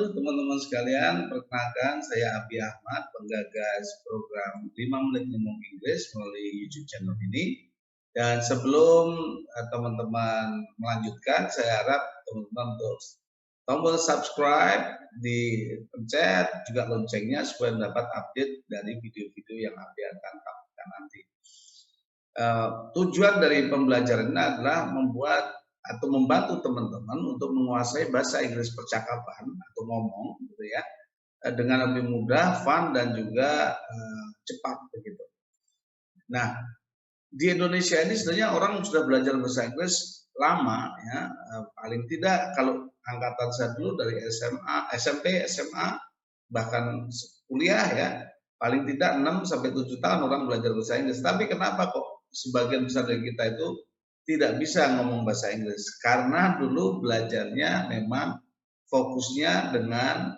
Halo teman-teman sekalian, perkenalkan saya Abi Ahmad, penggagas program 5 Menit Ngomong Inggris melalui YouTube channel ini. Dan sebelum teman-teman melanjutkan, saya harap teman-teman untuk tombol subscribe, dipencet juga loncengnya supaya mendapat update dari video-video yang Abi akan tampilkan nanti. Tujuan dari pembelajaran ini adalah membuat atau membantu teman-teman untuk menguasai bahasa Inggris percakapan atau ngomong gitu ya, dengan lebih mudah, fun dan juga cepat begitu. Nah, di Indonesia ini sebenarnya orang sudah belajar bahasa Inggris lama ya, paling tidak kalau angkatan saya dulu dari SMA, SMP, SMA bahkan kuliah ya, paling tidak 6 sampai 7 tahun orang belajar bahasa Inggris. Tapi kenapa kok sebagian besar dari kita itu tidak bisa ngomong bahasa Inggris? Karena dulu belajarnya memang fokusnya dengan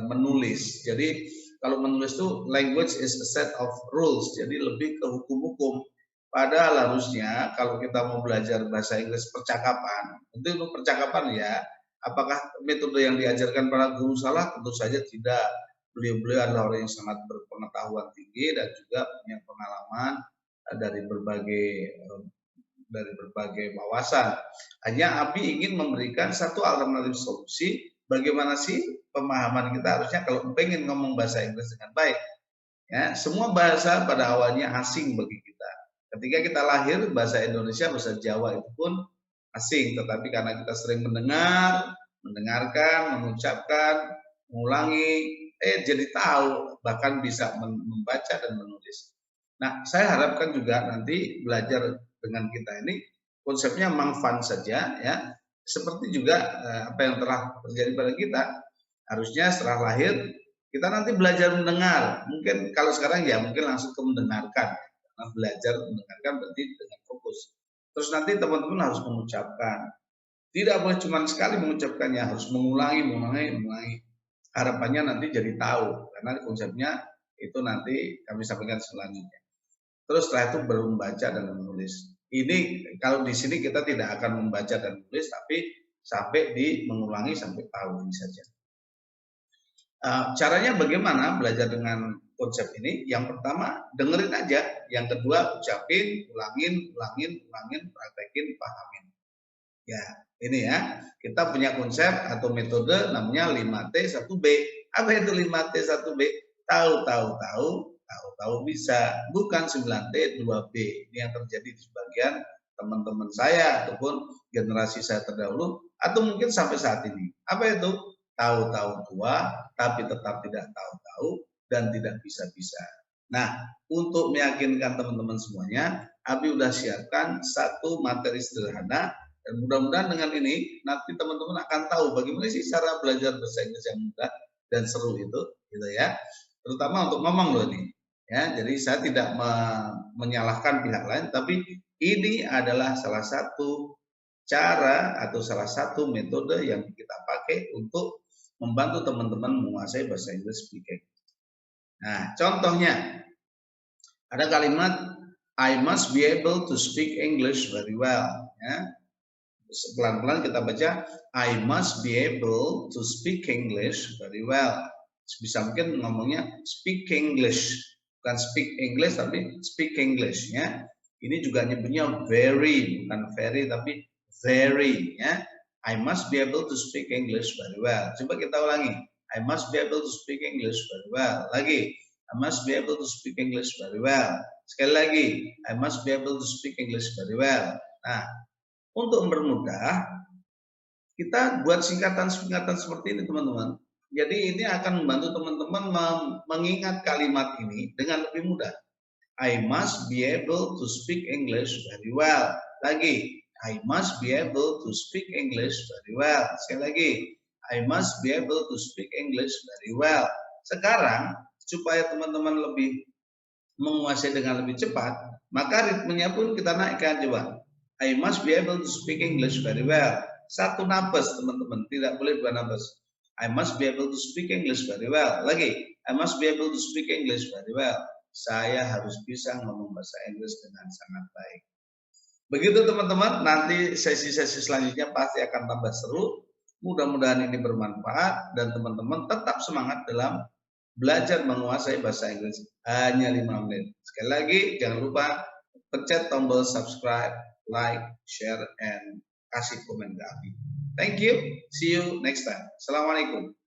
menulis. Jadi kalau menulis itu language is a set of rules, jadi lebih ke hukum-hukum. Padahal harusnya kalau kita mau belajar bahasa Inggris percakapan, itu percakapan ya, apakah metode yang diajarkan para guru salah? Tentu saja tidak. Beliau-beliau adalah orang yang sangat berpengetahuan tinggi dan juga punya pengalaman dari berbagai wawasan. Hanya Abi ingin memberikan satu alternatif solusi bagaimana sih pemahaman kita harusnya kalau pengen ngomong bahasa Inggris dengan baik. Ya, semua bahasa pada awalnya asing bagi kita. Ketika kita lahir, bahasa Indonesia, bahasa Jawa itu pun asing, tetapi karena kita sering mendengarkan, mengucapkan, mengulangi, jadi tahu, bahkan bisa membaca dan menulis. Nah, saya harapkan juga nanti belajar dengan kita ini konsepnya memang fun saja ya. Seperti juga apa yang telah terjadi pada kita. Harusnya setelah lahir kita nanti belajar mendengar. Mungkin kalau sekarang ya mungkin langsung ke mendengarkan. Karena belajar mendengarkan berarti dengan fokus. Terus nanti teman-teman harus mengucapkan. Tidak boleh cuma sekali mengucapkannya, harus mengulangi. Harapannya nanti jadi tahu, karena konsepnya itu nanti kami sampaikan selanjutnya. Terus setelah itu baru membaca dan menulis. Ini kalau di sini kita tidak akan membaca dan menulis, tapi sampai mengulangi sampai tahu ini saja. Caranya bagaimana belajar dengan konsep ini? Yang pertama dengerin aja, yang kedua ucapin, ulangin, praktekin, pahamin. Ya, ini ya. Kita punya konsep atau metode namanya 5T 1B. Apa itu 5T 1B? Tahu bisa. Bukan 9T 2B. Ini yang terjadi di sebagian teman-teman saya ataupun generasi saya terdahulu atau mungkin sampai saat ini. Apa itu? Tahu-tahu tua, tapi tetap tidak tahu-tahu dan tidak bisa-bisa. Nah, untuk meyakinkan teman-teman semuanya, Abi udah siapkan satu materi sederhana. Dan mudah-mudahan dengan ini nanti teman-teman akan tahu bagaimana sih cara belajar bahasa Inggris yang mudah dan seru itu, gitu ya. Terutama untuk ngomong loh ini. Ya, jadi saya tidak menyalahkan pihak lain, tapi ini adalah salah satu cara atau salah satu metode yang kita pakai untuk membantu teman-teman menguasai bahasa Inggris speaking. Nah, contohnya ada kalimat I must be able to speak English very well. Ya. Pelan-pelan kita baca I must be able to speak English very well. Bisa mungkin ngomongnya speak English, bukan speak English tapi speak English ya. Ini juga nyebutnya very, bukan very tapi very ya. I must be able to speak English very well. Coba kita ulangi. I must be able to speak English very well. Lagi. I must be able to speak English very well. Sekali lagi. I must be able to speak English very well. Nah, untuk mempermudah, kita buat singkatan-singkatan seperti ini teman-teman. Jadi ini akan membantu teman-teman mengingat kalimat ini dengan lebih mudah. I must be able to speak English very well. Lagi, I must be able to speak English very well. Sekali lagi, I must be able to speak English very well. Sekarang, supaya teman-teman lebih menguasai dengan lebih cepat, maka ritmenya pun kita naikkan coba. I must be able to speak English very well. Satu nafas teman-teman, tidak boleh dua nafas. I must be able to speak English very well. Lagi, I must be able to speak English very well. Saya harus bisa ngomong bahasa Inggris dengan sangat baik. Begitu teman-teman, nanti sesi-sesi selanjutnya pasti akan tambah seru. Mudah-mudahan ini bermanfaat dan teman-teman tetap semangat dalam belajar menguasai bahasa Inggris hanya 5 menit. Sekali lagi, jangan lupa pencet tombol subscribe, like, share, and kasih komen ke Abi. Thank you. See you next time. Assalamualaikum.